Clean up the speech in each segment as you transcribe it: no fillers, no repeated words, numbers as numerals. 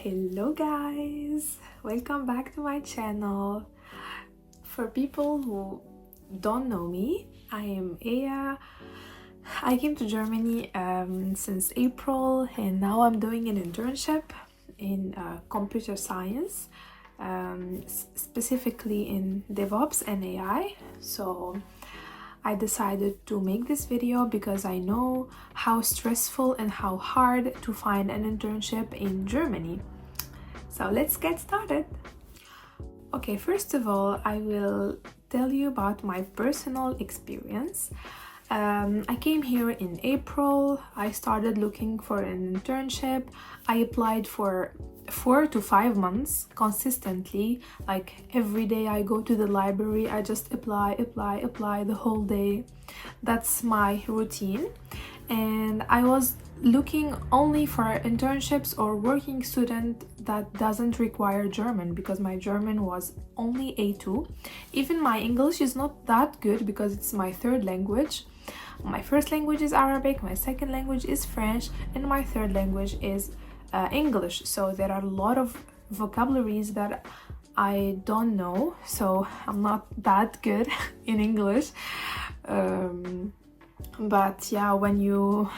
Hello guys, welcome back to my channel. For people who don't know me, I am Aya. I came to Germany since April, and now I'm doing an internship in computer science, specifically in DevOps and AI. So I decided to make this video because I know how stressful and how hard to find an internship in Germany. So let's get started. Okay, first of all, I will tell you about my personal experience. I came here in April. I started looking for an internship. I applied for 4 to 5 months consistently. Like every day I go to the library, I just apply the whole day. That's my routine. And I was looking only for internships or working student that doesn't require German, because my German was only A2. Even my English is not that good because it's my third language. My first language is Arabic, my second language is French, and my third language is English. So there are a lot of vocabularies that I don't know, so I'm not that good in English. But yeah, when you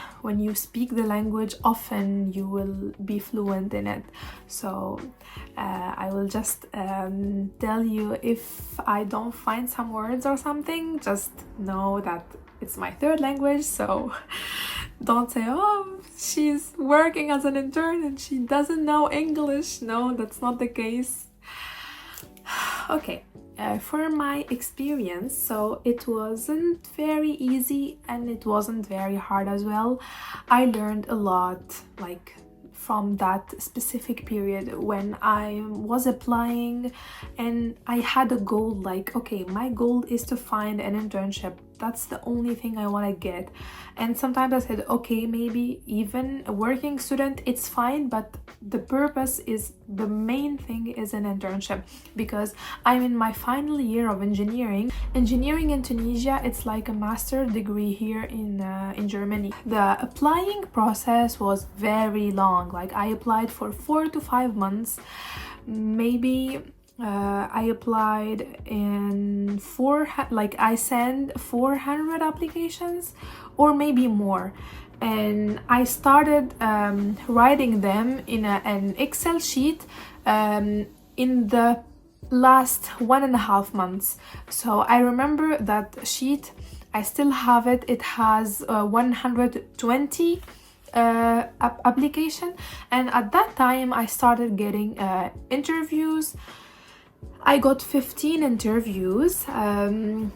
speak the language often, you will be fluent in it. So I will just tell you, if I don't find some words or something, just know that it's my third language. So don't say, oh, she's working as an intern and she doesn't know English. No, that's not the case. Okay. For my experience, so it wasn't very easy and it wasn't very hard as well. I learned a lot, like from that specific period when I was applying, and I had a goal, like, okay, my goal is to find an internship. That's the only thing I want to get. And sometimes I said, okay, maybe even a working student, it's fine, but the purpose is, the main thing is an internship, because I'm in my final year of engineering. Engineering in Tunisia, it's like a master's degree here in Germany. The applying process was very long. Like I applied for 4 to 5 months, maybe. I applied in I sent 400 applications or maybe more, and I started writing them in an Excel sheet in the last 1.5 months. So I remember that sheet, I still have it. It has 120 application, and at that time I started getting interviews. I got 15 interviews. 2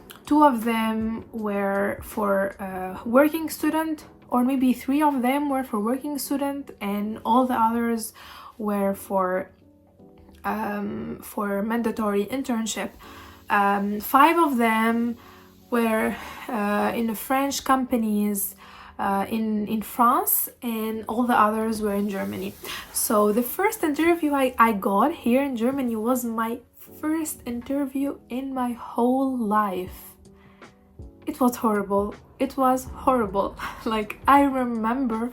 of them were for working student, or maybe 3 of them were for working student, and all the others were for mandatory internship. 5 of them were in French companies in France, and all the others were in Germany. So the first interview I got here in Germany was my first interview in my whole life. It was horrible. It was horrible. Like, I remember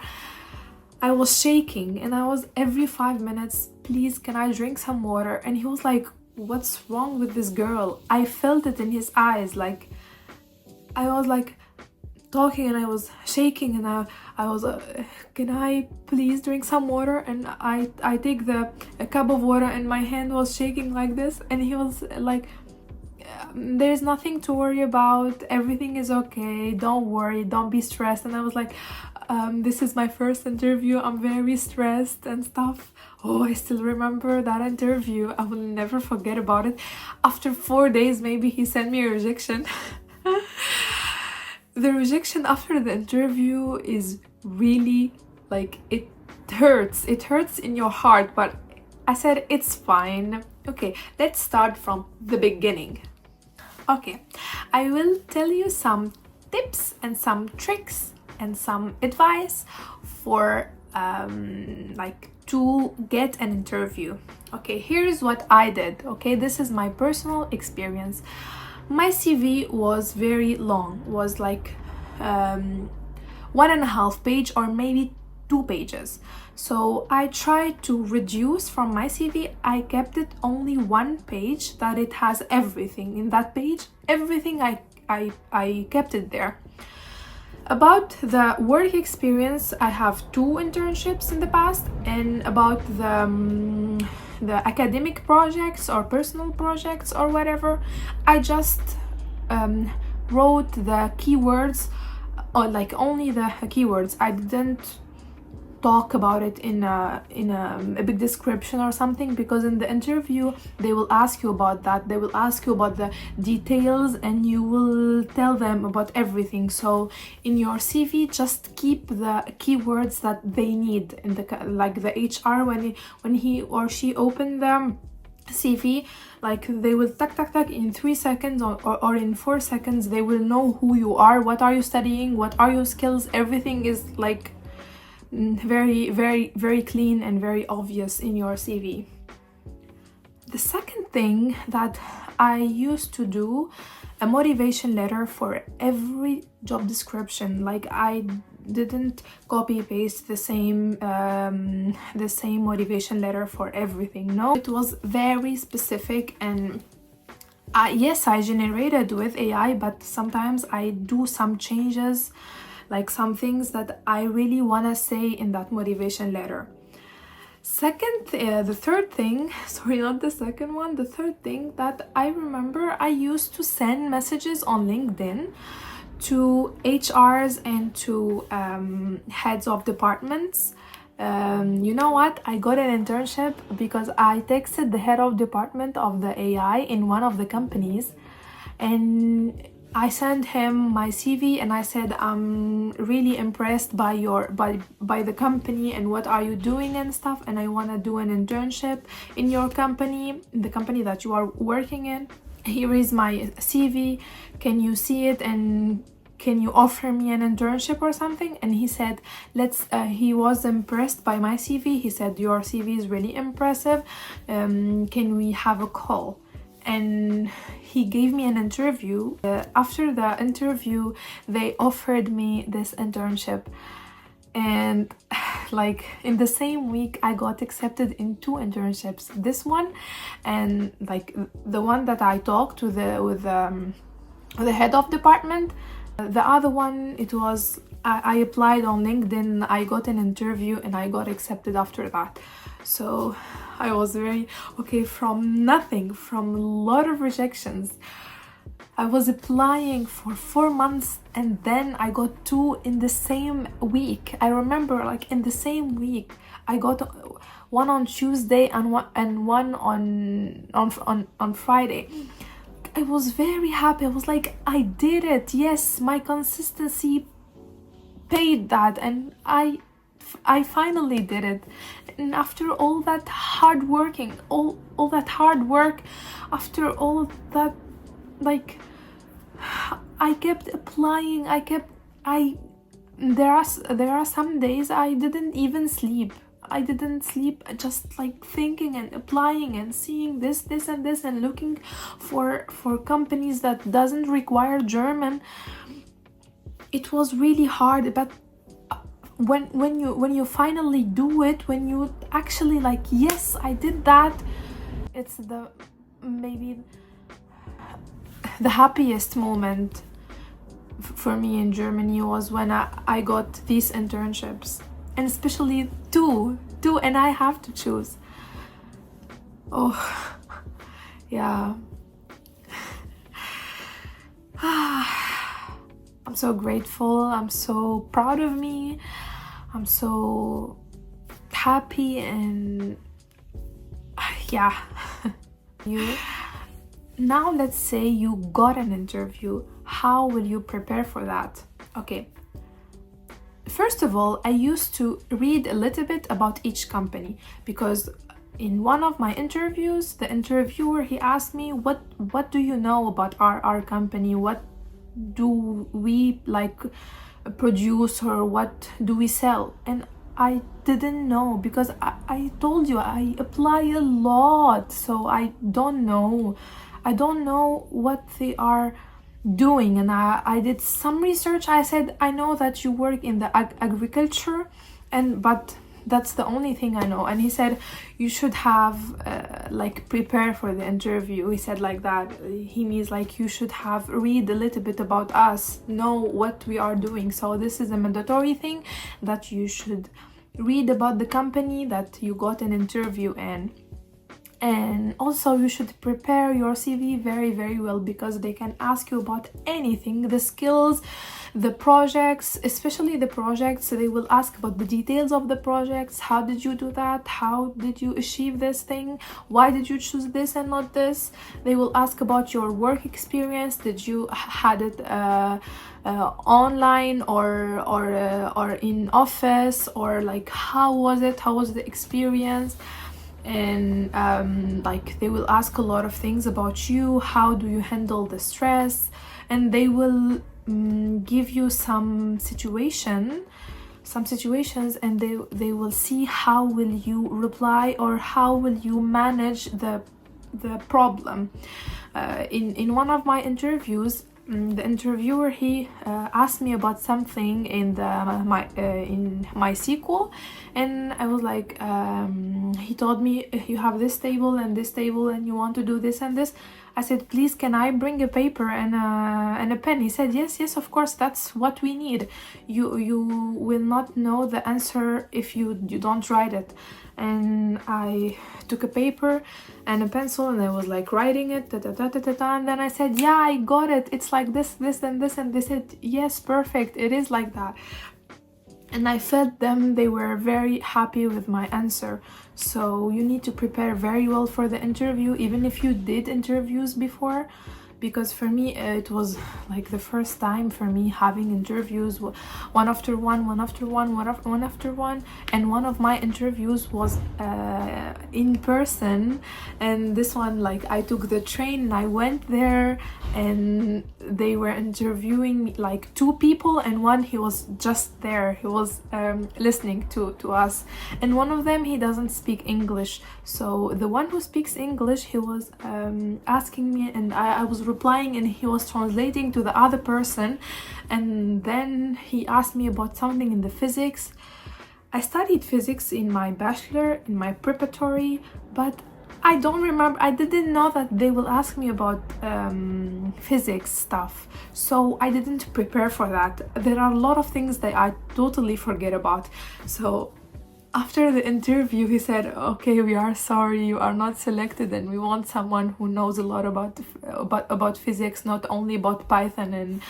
I was shaking and I was every 5 minutes, please, can I drink some water? And he was like, what's wrong with this girl? I felt it in his eyes. Like, I was like talking and I was shaking, and I was can I please drink some water? And I take a cup of water and my hand was shaking like this, and he was like, there's nothing to worry about, everything is okay, don't worry, don't be stressed. And I was like, this is my first interview, I'm very stressed and stuff. Oh, I still remember that interview. I will never forget about it. After 4 days maybe, he sent me a rejection. The rejection after the interview is really, like, it hurts in your heart, but I said it's fine. Okay, let's start from the beginning. Okay, I will tell you some tips and some tricks and some advice for like to get an interview. Okay, here's what I did. Okay, this is my personal experience. My CV was very long, was like 1.5 page or maybe 2 pages. So I tried to reduce from my CV. I kept it only 1 page, that it has everything in that page. Everything I kept it there. About the work experience, I have 2 internships in the past, and about the academic projects or personal projects or whatever, I just wrote the keywords, or like only the keywords. I didn't talk about it in a big description or something, because in the interview they will ask you about that. They will ask you about the details, and you will tell them about everything. So in your CV, just keep the keywords that they need in the, like the HR, when he or she open them CV, like they will tuck in 3 seconds or in 4 seconds, they will know who you are, what are you studying, what are your skills. Everything is like very clean and very obvious in your CV. The second thing that I used to do, a motivation letter for every job description. Like I didn't copy paste the same motivation letter for everything. No, it was very specific, and yes, I generated with AI, but sometimes I do some changes, like some things that I really want to say in that motivation letter. The third thing that I remember, I used to send messages on LinkedIn to HRs and to heads of departments. You know what? I got an internship because I texted the head of department of the AI in one of the companies, and I sent him my CV and I said, I'm really impressed by the company and what are you doing and stuff, and I want to do an internship in your company, the company that you are working in. Here is my CV, can you see it, and can you offer me an internship or something? And he said, he was impressed by my CV. He said, your CV is really impressive, can we have a call? And he gave me an interview. After the interview, they offered me this internship, and like in the same week I got accepted in 2 internships. This one, and like the one that I talked with the head of department. The other one, it was I applied on LinkedIn, I got an interview, and I got accepted after that. So I was very okay, from nothing, from a lot of rejections. I was applying for 4 months, and then I got 2 in the same week. I remember, like in the same week, I got one on Tuesday and one on Friday. I was very happy. I was like, I did it. Yes, my consistency paid that, and I finally did it. And after all that hard working, all that hard work, after all that, like, I kept applying. There are some days I didn't even sleep. I didn't sleep, just like thinking and applying and seeing this and this, and looking for companies that doesn't require German. It was really hard, but when you finally do it, when you actually like, yes, I did that, it's maybe the happiest moment for me in Germany was when I got these internships, and especially two, and I have to choose. Oh, yeah. I'm so grateful. I'm so proud of me. I'm so happy, and yeah. Now let's say you got an interview. How will you prepare for that? Okay. First of all, I used to read a little bit about each company, because in one of my interviews, the interviewer, he asked me, what do you know about our company? What do we like produce, or what do we sell? And I didn't know, because I told you I apply a lot, so I don't know what they are doing. And I did some research. I said, I know that you work in the agriculture but that's the only thing I know. And he said you should have like prepare for the interview. He said like that. He means like you should have read a little bit about us, know what we are doing. So this is a mandatory thing, that you should read about the company that you got an interview in. And also you should prepare your CV very, very well, because they can ask you about anything, the skills, the projects, especially the projects. They will ask about the details of the projects. How did you do that? How did you achieve this thing? Why did you choose this and not this? They will ask about your work experience. Did you had it online or in office, or like how was it? How was the experience? And like they will ask a lot of things about you. How do you handle the stress? And they will give you some situations, and they will see how will you reply, or how will you manage the problem. In one of my interviews, the interviewer, he asked me about something in in MySQL, and I was like, he told me, you have this table and this table, and you want to do this and this. I said, please, can I bring a paper and a pen? He said, yes, of course, that's what we need. You will not know the answer if you don't write it. And I took a paper and a pencil, and I was like writing it, and then I said, yeah, I got it. It's like this, and this. And they said, yes, perfect. It is like that. And I felt them, they were very happy with my answer. So you need to prepare very well for the interview, even if you did interviews before, because for me it was like the first time for me having interviews, one after one, and one of my interviews was in person, and this one, like, I took the train and I went there, and they were interviewing like two people, and one, he was just there, he was listening to us, and one of them, he doesn't speak English. So the one who speaks English, he was asking me, and I was replying, and he was translating to the other person. And then he asked me about something in the physics. I studied physics in my bachelor, in my preparatory, but I don't remember, I didn't know that they will ask me about physics stuff, so I didn't prepare for that. There are a lot of things that I totally forget about. So after the interview, he said, okay, we are sorry, you are not selected, and we want someone who knows a lot about physics, not only about Python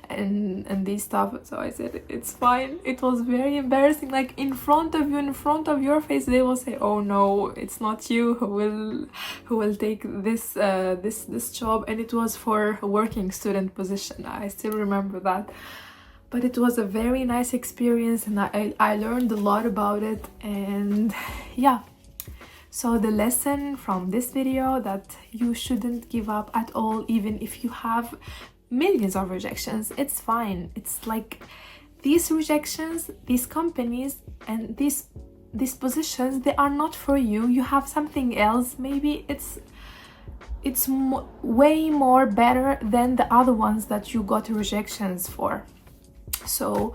and these stuff. So I said, it's fine. It was very embarrassing, like in front of you, in front of your face, they will say, oh no, it's not you who will take this this job. And it was for a working student position. I still remember that. But it was a very nice experience, and I learned a lot about it. And yeah, so the lesson from this video, that you shouldn't give up at all, even if you have millions of rejections. It's fine. It's like these rejections, these companies, and these positions, they are not for you. You have something else. Maybe it's way more better than the other ones that you got rejections for. So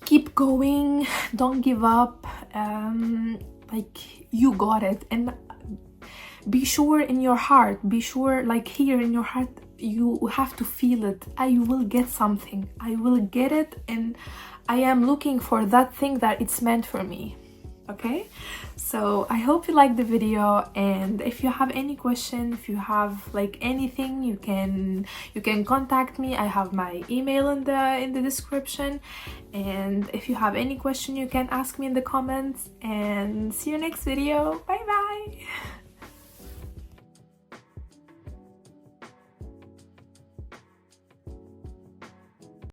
keep going, don't give up, like you got it. And be sure in your heart, be sure, like here in your heart, you have to feel it. I will get something, I will get it, and I am looking for that thing that it's meant for me. Okay, so I hope you liked the video, and if you have any question, if you have like anything, you can contact me. I have my email in the description, and if you have any question, you can ask me in the comments. And see you next video. Bye bye.